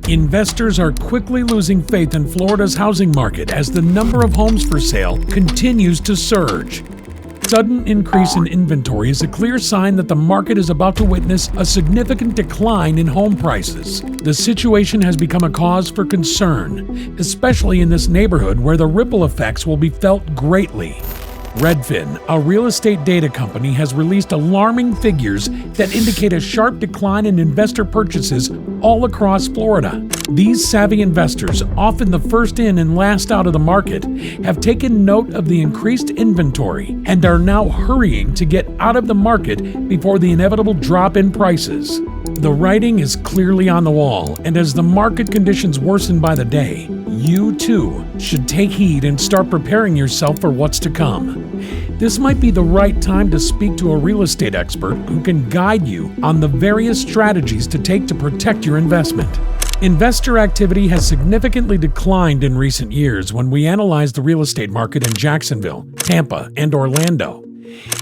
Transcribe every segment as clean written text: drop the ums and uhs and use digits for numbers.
Investors are quickly losing faith in Florida's housing market as the number of homes for sale continues to surge. Sudden increase in inventory is a clear sign that the market is about to witness a significant decline in home prices. The situation has become a cause for concern, especially in this neighborhood where the ripple effects will be felt greatly. Redfin, a real estate data company, has released alarming figures that indicate a sharp decline in investor purchases all across Florida. These savvy investors, often the first in and last out of the market, have taken note of the increased inventory and are now hurrying to get out of the market before the inevitable drop in prices. The writing is clearly on the wall, and as the market conditions worsen by the day, you too should take heed and start preparing yourself for what's to come. This might be the right time to speak to a real estate expert who can guide you on the various strategies to take to protect your investment. Investor activity has significantly declined in recent years when we analyze the real estate market in Jacksonville, Tampa, and Orlando.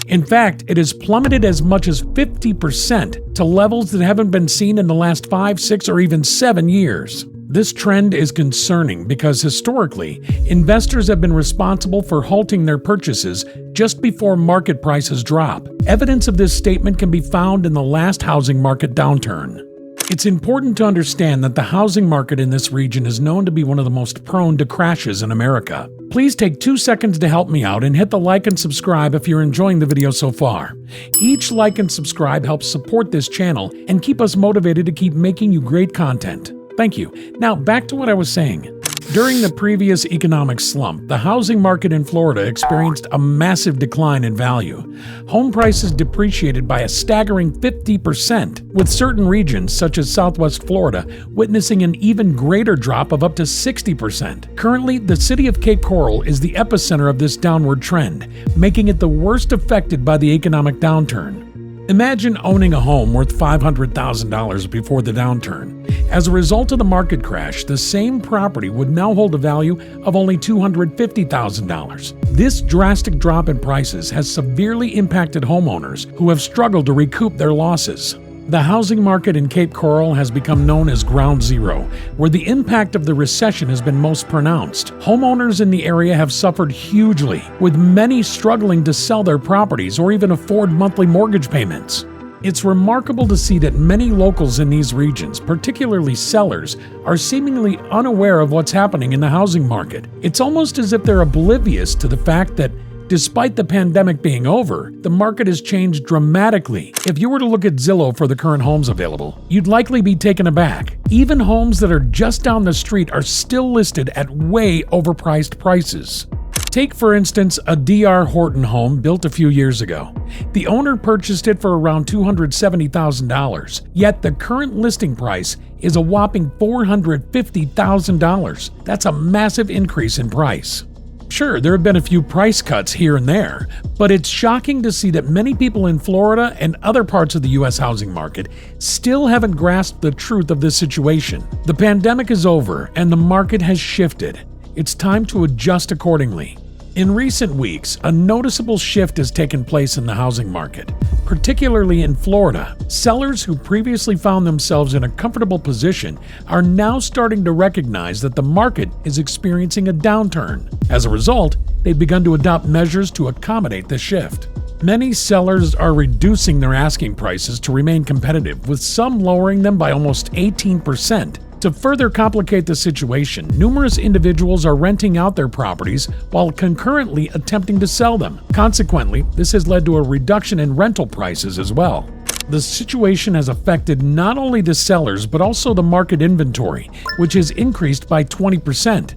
In fact, it has plummeted as much as 50% to levels that haven't been seen in the last 5, 6, or even 7 years. This trend is concerning because historically, investors have been responsible for halting their purchases just before market prices drop. Evidence of this statement can be found in the last housing market downturn. It's important to understand that the housing market in this region is known to be one of the most prone to crashes in America. Please take 2 seconds to help me out and hit the like and subscribe if you're enjoying the video so far. Each like and subscribe helps support this channel and keep us motivated to keep making you great content. Thank you. Now back to what I was saying. During the previous economic slump, the housing market in Florida experienced a massive decline in value. Home prices depreciated by a staggering 50%, with certain regions, such as Southwest Florida, witnessing an even greater drop of up to 60%. Currently, the city of Cape Coral is the epicenter of this downward trend, making it the worst affected by the economic downturn. Imagine owning a home worth $500,000 before the downturn. As a result of the market crash, the same property would now hold a value of only $250,000. This drastic drop in prices has severely impacted homeowners who have struggled to recoup their losses. The housing market in Cape Coral has become known as Ground Zero, where the impact of the recession has been most pronounced. Homeowners in the area have suffered hugely, with many struggling to sell their properties or even afford monthly mortgage payments. It's remarkable to see that many locals in these regions, particularly sellers, are seemingly unaware of what's happening in the housing market. It's almost as if they're oblivious to the fact that despite the pandemic being over, the market has changed dramatically. If you were to look at Zillow for the current homes available, you'd likely be taken aback. Even homes that are just down the street are still listed at way overpriced prices. Take, for instance, a D.R. Horton home built a few years ago. The owner purchased it for around $270,000, yet the current listing price is a whopping $450,000. That's a massive increase in price. Sure, there have been a few price cuts here and there, but it's shocking to see that many people in Florida and other parts of the U.S. housing market still haven't grasped the truth of this situation. The pandemic is over and the market has shifted. It's time to adjust accordingly. In recent weeks, a noticeable shift has taken place in the housing market, particularly in Florida. Sellers who previously found themselves in a comfortable position are now starting to recognize that the market is experiencing a downturn. As a result, they've begun to adopt measures to accommodate the shift. Many sellers are reducing their asking prices to remain competitive, with some lowering them by almost 18%. To further complicate the situation, numerous individuals are renting out their properties while concurrently attempting to sell them. Consequently, this has led to a reduction in rental prices as well. The situation has affected not only the sellers but also the market inventory, which has increased by 20%.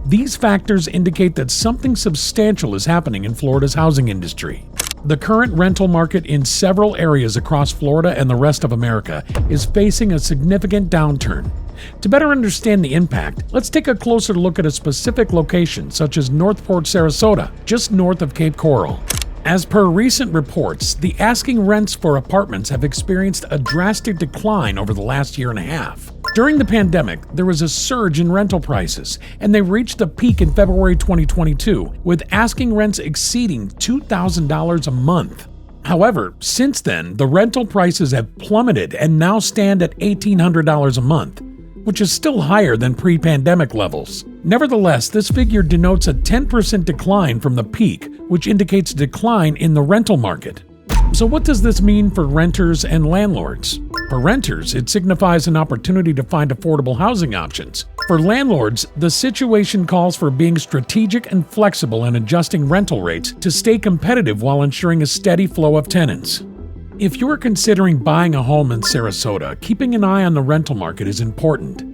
These factors indicate that something substantial is happening in Florida's housing industry. The current rental market in several areas across Florida and the rest of America is facing a significant downturn. To better understand the impact, let's take a closer look at a specific location such as Northport, Sarasota, just north of Cape Coral. As per recent reports, the asking rents for apartments have experienced a drastic decline over the last year and a half. During the pandemic, there was a surge in rental prices, and they reached a peak in February 2022, with asking rents exceeding $2,000 a month. However, since then, the rental prices have plummeted and now stand at $1,800 a month, which is still higher than pre-pandemic levels. Nevertheless, this figure denotes a 10% decline from the peak, which indicates a decline in the rental market. So what does this mean for renters and landlords? For renters, it signifies an opportunity to find affordable housing options. For landlords, the situation calls for being strategic and flexible in adjusting rental rates to stay competitive while ensuring a steady flow of tenants. If you're considering buying a home in Sarasota, keeping an eye on the rental market is important.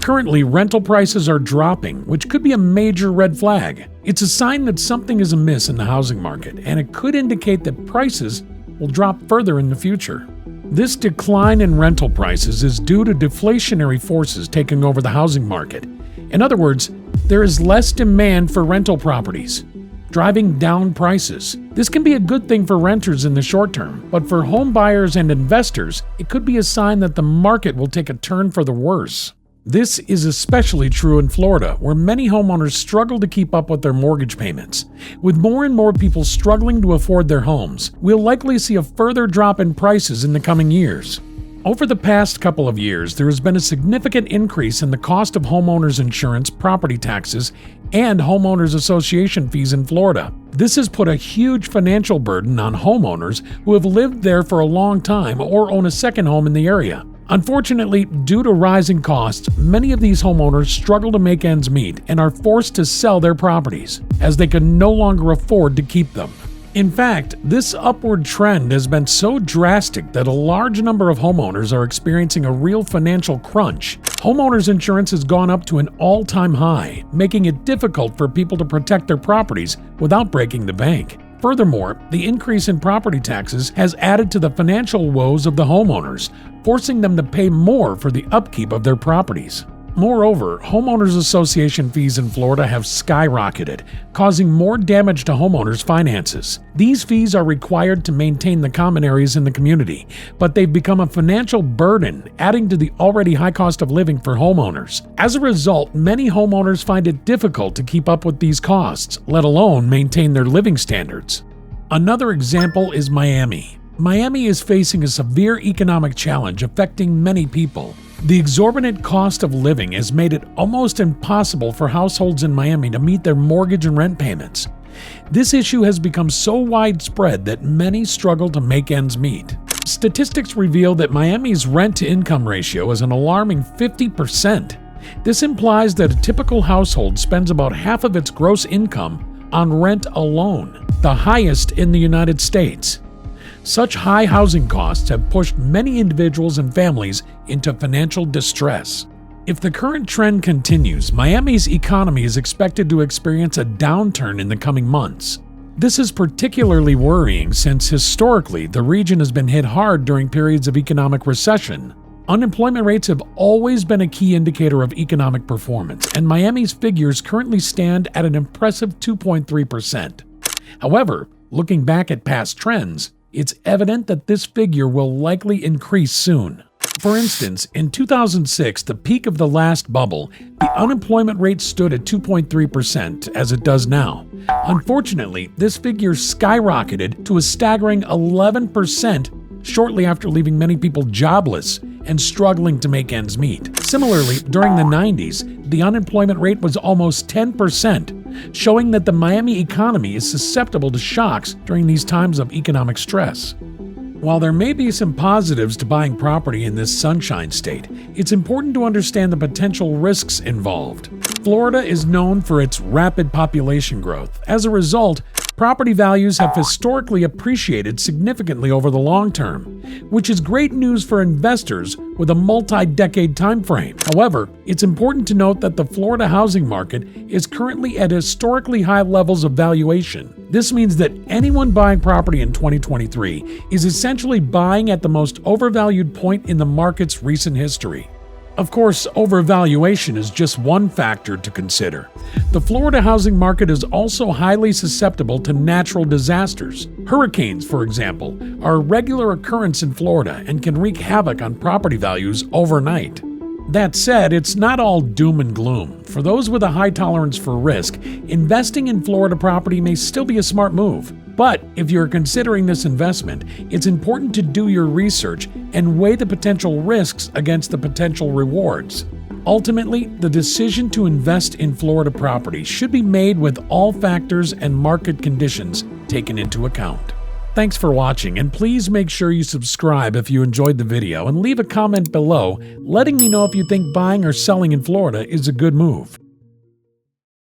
Currently, rental prices are dropping, which could be a major red flag. It's a sign that something is amiss in the housing market, and it could indicate that prices will drop further in the future. This decline in rental prices is due to deflationary forces taking over the housing market. In other words, there is less demand for rental properties, driving down prices. This can be a good thing for renters in the short term, but for home buyers and investors, it could be a sign that the market will take a turn for the worse. This is especially true in Florida, where many homeowners struggle to keep up with their mortgage payments. With more and more people struggling to afford their homes, we'll likely see a further drop in prices in the coming years. Over the past couple of years, there has been a significant increase in the cost of homeowners insurance, property taxes, and homeowners association fees in Florida. This has put a huge financial burden on homeowners who have lived there for a long time or own a second home in the area. Unfortunately, due to rising costs, many of these homeowners struggle to make ends meet and are forced to sell their properties, as they can no longer afford to keep them. In fact, this upward trend has been so drastic that a large number of homeowners are experiencing a real financial crunch. Homeowners insurance has gone up to an all-time high, making it difficult for people to protect their properties without breaking the bank. Furthermore, the increase in property taxes has added to the financial woes of the homeowners, forcing them to pay more for the upkeep of their properties. Moreover, homeowners association fees in Florida have skyrocketed, causing more damage to homeowners' finances. These fees are required to maintain the common areas in the community, but they've become a financial burden, adding to the already high cost of living for homeowners. As a result, many homeowners find it difficult to keep up with these costs, let alone maintain their living standards. Another example is Miami. Miami is facing a severe economic challenge affecting many people. The exorbitant cost of living has made it almost impossible for households in Miami to meet their mortgage and rent payments. This issue has become so widespread that many struggle to make ends meet. Statistics reveal that Miami's rent-to-income ratio is an alarming 50%. This implies that a typical household spends about half of its gross income on rent alone, the highest in the United States. Such high housing costs have pushed many individuals and families into financial distress. If the current trend continues, Miami's economy is expected to experience a downturn in the coming months. This is particularly worrying since historically the region has been hit hard during periods of economic recession. Unemployment rates have always been a key indicator of economic performance, and Miami's figures currently stand at an impressive 2.3%. However, looking back at past trends, it's evident that this figure will likely increase soon. For instance, in 2006, the peak of the last bubble, the unemployment rate stood at 2.3%, as it does now. Unfortunately, this figure skyrocketed to a staggering 11% shortly after leaving many people jobless and struggling to make ends meet. Similarly, during the 90s, the unemployment rate was almost 10%, showing that the Miami economy is susceptible to shocks during these times of economic stress. While there may be some positives to buying property in this sunshine state, it's important to understand the potential risks involved. Florida is known for its rapid population growth. As a result, property values have historically appreciated significantly over the long term, which is great news for investors with a multi-decade time frame. However, it's important to note that the Florida housing market is currently at historically high levels of valuation. This means that anyone buying property in 2023 is essentially buying at the most overvalued point in the market's recent history. Of course, overvaluation is just one factor to consider. The Florida housing market is also highly susceptible to natural disasters. Hurricanes, for example, are a regular occurrence in Florida and can wreak havoc on property values overnight. That said, it's not all doom and gloom. For those with a high tolerance for risk, investing in Florida property may still be a smart move. But if you're considering this investment, it's important to do your research and weigh the potential risks against the potential rewards. Ultimately, the decision to invest in Florida property should be made with all factors and market conditions taken into account. Thanks for watching, and please make sure you subscribe if you enjoyed the video and leave a comment below letting me know if you think buying or selling in Florida is a good move.